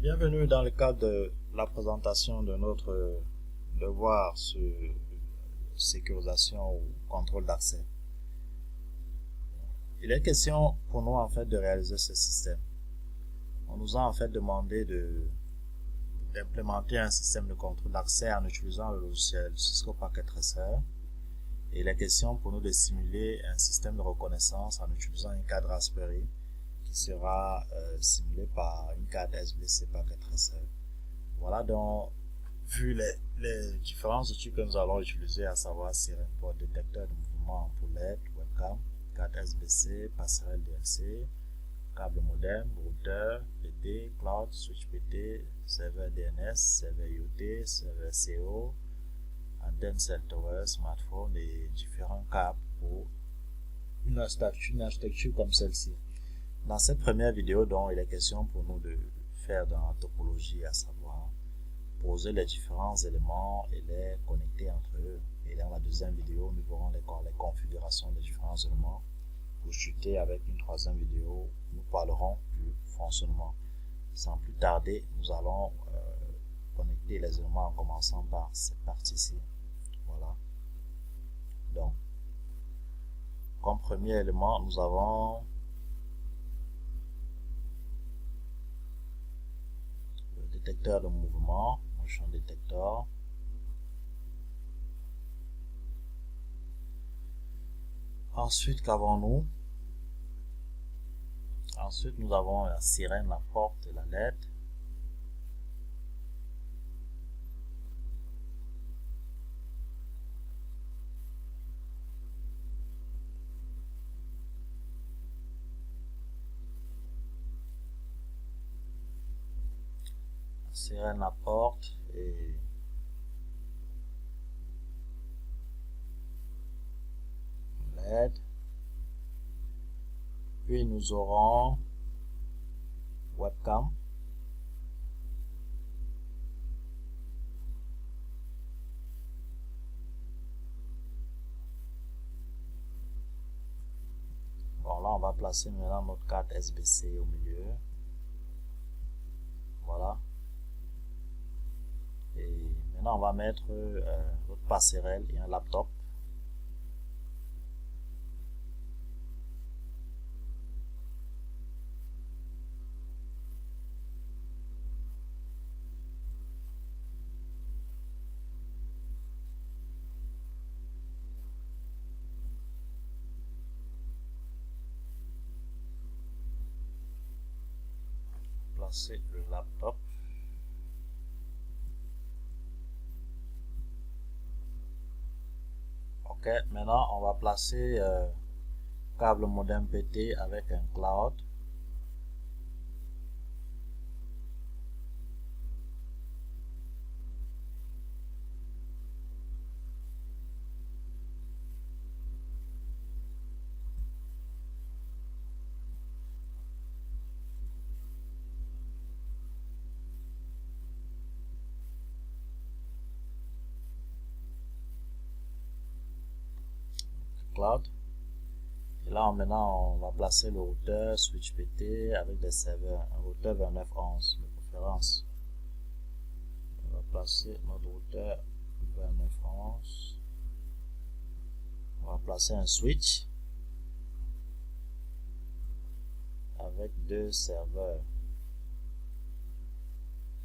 Bienvenue dans le cadre de la présentation de notre devoir sur sécurisation ou contrôle d'accès. Il est question pour nous en fait de réaliser ce système. On nous a en fait demandé d'implémenter un système de contrôle d'accès en utilisant le logiciel Cisco Packet Tracer. Et il est question pour nous de simuler un système de reconnaissance en utilisant une carte Raspberry qui sera simulée par une carte SBC Packet Tracer. Voilà donc, vu les différents outils que nous allons utiliser, à savoir Siren Port, détecteur de mouvement pour LED, webcam, carte SBC, passerelle DLC, câble modem, routeur, PT, cloud, switch PT, serveur DNS, serveur IoT, serveur CO, antenne cell tower, smartphone et différents câbles pour une architecture comme celle-ci. Dans cette première vidéo, donc, il est question pour nous de faire dans la topologie, à savoir poser les différents éléments et les connecter entre eux. Et dans la deuxième vidéo, nous verrons les configurations des différents éléments. Pour chuter avec une troisième vidéo, nous parlerons du fonctionnement. Sans plus tarder, nous allons connecter les éléments en commençant par cette partie-ci. Voilà. Donc, comme premier élément, nous avons le détecteur de mouvement, motion detector. Ensuite, qu'avons-nous? Ensuite, nous avons la sirène, la porte et la LED. La sirène, la porte et LED. Puis nous aurons webcam. Bon, là on va placer maintenant notre carte SBC au milieu. Voilà. Et maintenant on va mettre notre passerelle et un laptop. Placer le laptop. Ok, maintenant on va placer câble modem PT avec un cloud. Cloud. Et là maintenant on va placer le routeur switch PT avec des serveurs, un routeur 2911 de préférence. On va placer notre routeur 2911. On va placer un switch avec deux serveurs.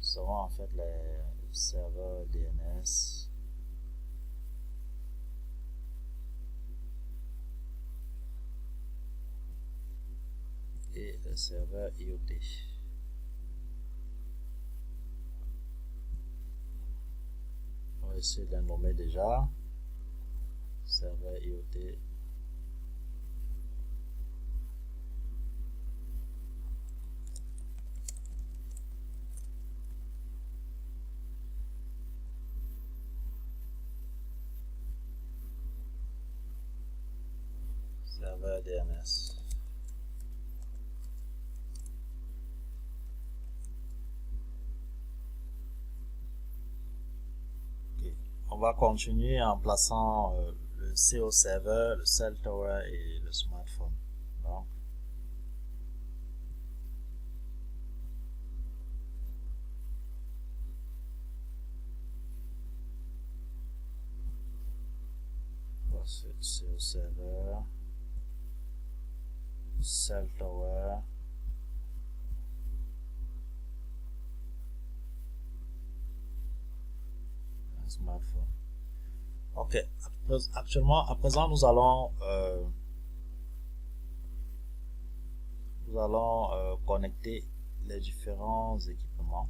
Ce seront en fait les serveurs DNS. Et le serveur IoT. On va essayer de les nommer déjà. Serveur IoT. Serveur DNS. On va continuer en plaçant le CO server, le cell tower et le smartphone. Donc, c'est au serveur. Cell tower. Un smartphone. Ok. Actuellement, à présent, nous allons connecter les différents équipements.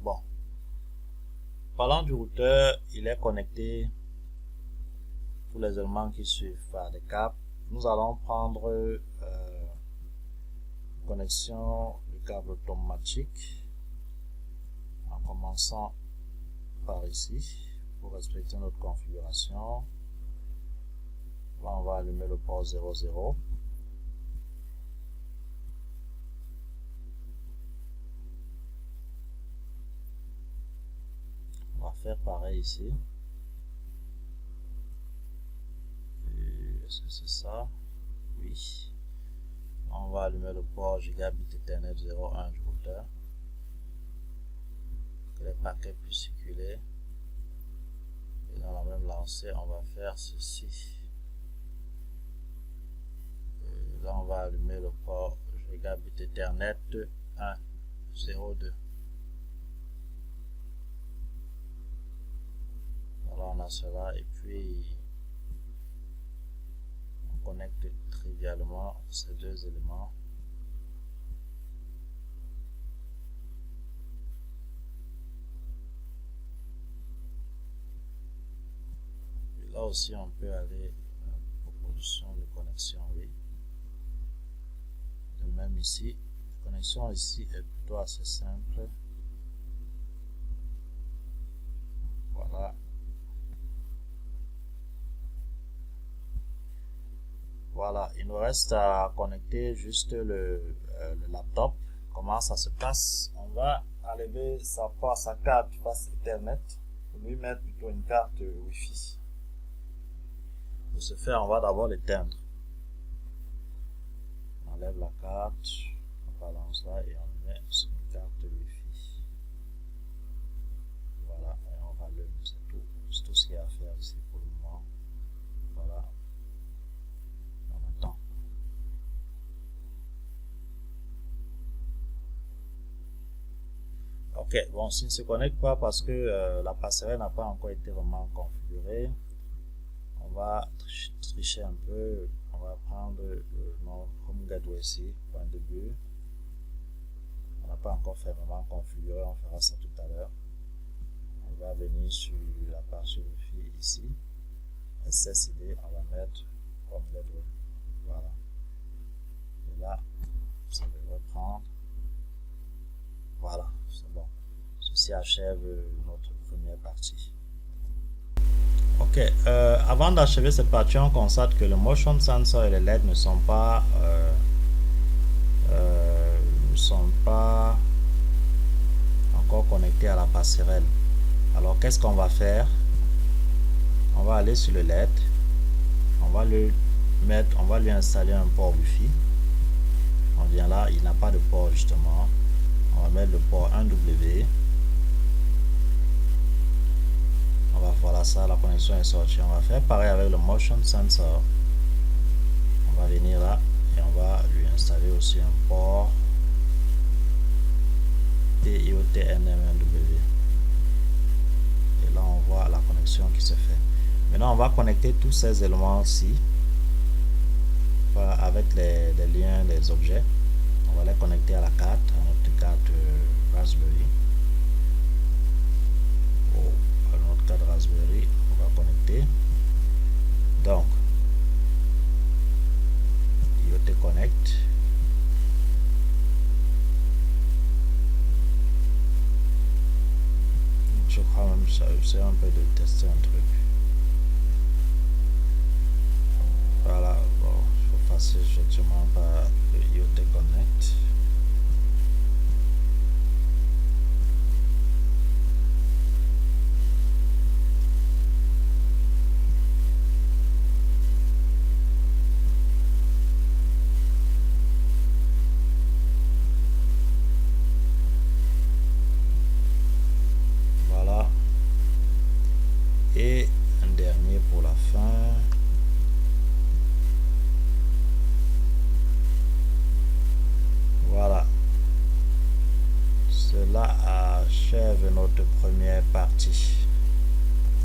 Bon. Parlant du routeur, il est connecté tous les éléments qui suivent par des câbles. Nous allons prendre connexion du câble automatique en commençant par ici pour respecter notre configuration. Là, on va allumer le port 00. On va faire pareil ici. Est-ce que c'est ça? Oui. On va allumer le port Gigabit Ethernet 01 du routeur. Que les paquets puissent circuler. Et dans la même lancée, on va faire ceci. Et là, on va allumer le port Gigabit Ethernet 1.02. Voilà, on a cela. Et puis, on connecte trivialement ces deux éléments. Et là aussi, on peut aller à la proposition de connexion, oui. De même ici, la connexion ici est plutôt assez simple. Voilà. Voilà, il nous reste à connecter juste le laptop. Comment ça se passe? On va enlever sa carte face Ethernet pour lui mettre plutôt une carte Wi-Fi. Pour ce faire, on va d'abord l'éteindre. On enlève la carte, on balance là et on met sur une carte Wi-Fi. Voilà, et on rallume, c'est tout. C'est tout ce qu'il y a à faire ici pour le moment. Voilà. Ok, bon, s'il ne se connecte pas parce que la passerelle n'a pas encore été vraiment configurée, on va tricher un peu. On va prendre le nom Home Gateway ici, point de début. On n'a pas encore fermement configuré, on fera ça tout à l'heure. On va venir sur la partie Wi-Fi ici, SSID, on va mettre Home Gateway. Voilà. Et là, ça devrait prendre. Voilà, c'est bon. Ceci achève notre première partie. Ok, avant d'achever cette partie, on constate que le motion sensor et les LED ne sont pas encore connectés à la passerelle. Alors qu'est-ce qu'on va faire? On va aller sur le LED, on va lui installer un port Wi-Fi. On vient là, il n'a pas de port justement. On va mettre le port 1W. Voilà ça, la connexion est sortie. On va faire pareil avec le motion sensor. On va venir là et on va lui installer aussi un port TIOT-NM1W. Et là on voit la connexion qui se fait. Maintenant on va connecter tous ces éléments-ci avec les liens des objets. On va les connecter à la carte, à notre carte Raspberry. À notre carte Raspberry, on va connecter. Donc, IoT Connect. Je crois même ça, c'est un peu de tester un truc. Voilà, bon, il faut passer justement par le IoT Connect. pour la fin. Voilà. Cela achève notre première partie.